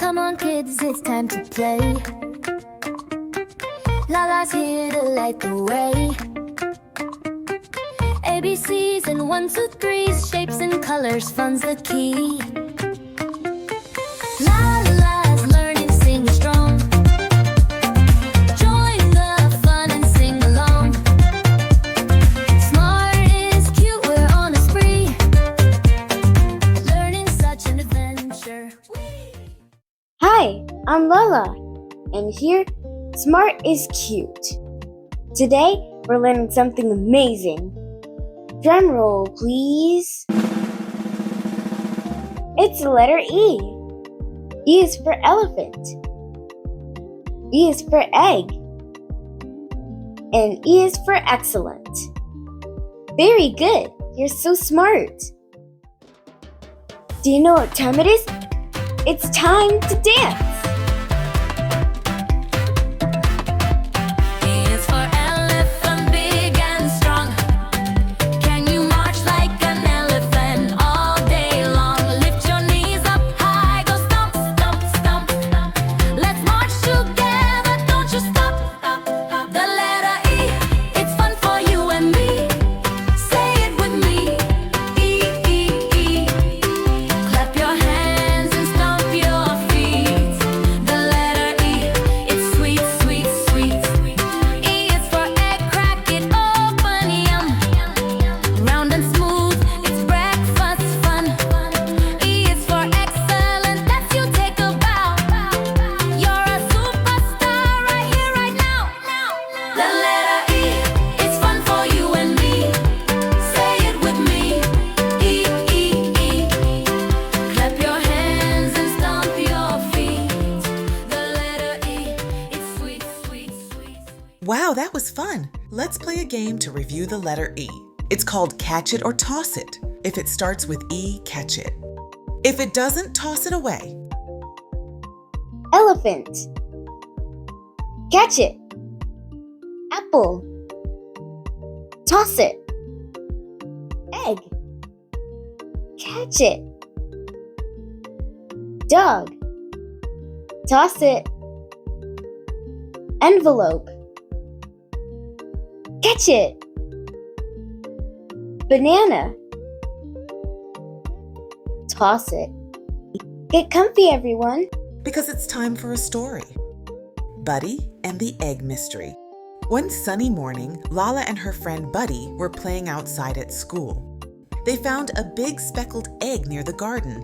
Come on, kids, it's time to play. Lala's here to light the way. ABCs and 1, 2, 3s, shapes and colors, fun's the key. Lala's learning, sing strong. Join the fun and sing along. Smart is cute, we're on a spree. Learning such an adventure. Hi, I'm Lala, and here, Smart is cute. Today, we're learning something amazing. Drum roll, please. It's the letter E. E is for elephant. E is for egg. And E is for excellent. Very good. You're so smart. Do you know what time it is? It's time to dance. Wow, that was fun! Let's play a game to review the letter E. It's called Catch It or Toss It. If it starts with E, catch it. If it doesn't, toss it away. Elephant. Catch it. Apple. Toss it. Egg. Catch it. Dog. Toss it. Envelope. Catch it. Banana. Toss it. Get comfy, everyone. Because it's time for a story. Buddy and the Egg Mystery. One sunny morning, Lala and her friend Buddy were playing outside at school. They found a big speckled egg near the garden.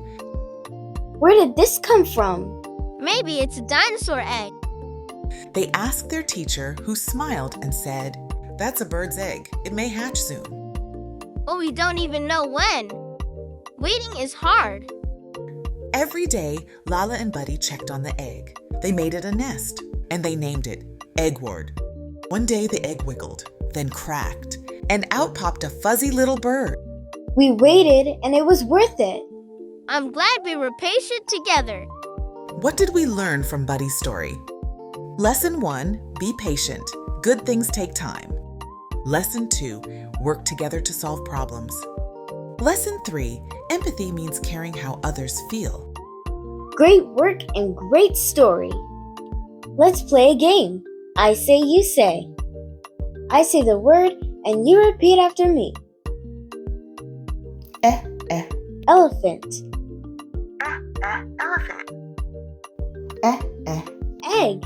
Where did this come from? Maybe it's a dinosaur egg. They asked their teacher, who smiled and said, "That's a bird's egg. It may hatch soon." But we don't even know when. Waiting is hard. Every day, Lala and Buddy checked on the egg. They made it a nest, and they named it Eggward. One day the egg wiggled, then cracked, and out popped a fuzzy little bird. We waited, and it was worth it. I'm glad we were patient together. What did we learn from Buddy's story? Lesson 1, be patient. Good things take time. Lesson 2, work together to solve problems. Lesson 3, empathy means caring how others feel. Great work and great story. Let's play a game. I say, you say. I say the word, and you repeat after me. Elephant. Elephant. Egg.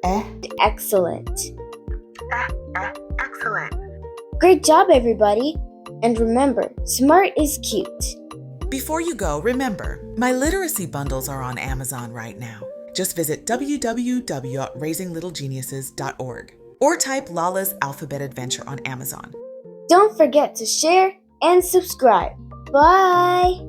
Egg. Excellent. Excellent. Great job, everybody. And remember, smart is cute. Before you go, remember, my literacy bundles are on Amazon right now. Just visit www.raisinglittlegeniuses.org or type Lala's Alphabet Adventure on Amazon. Don't forget to share and subscribe. Bye!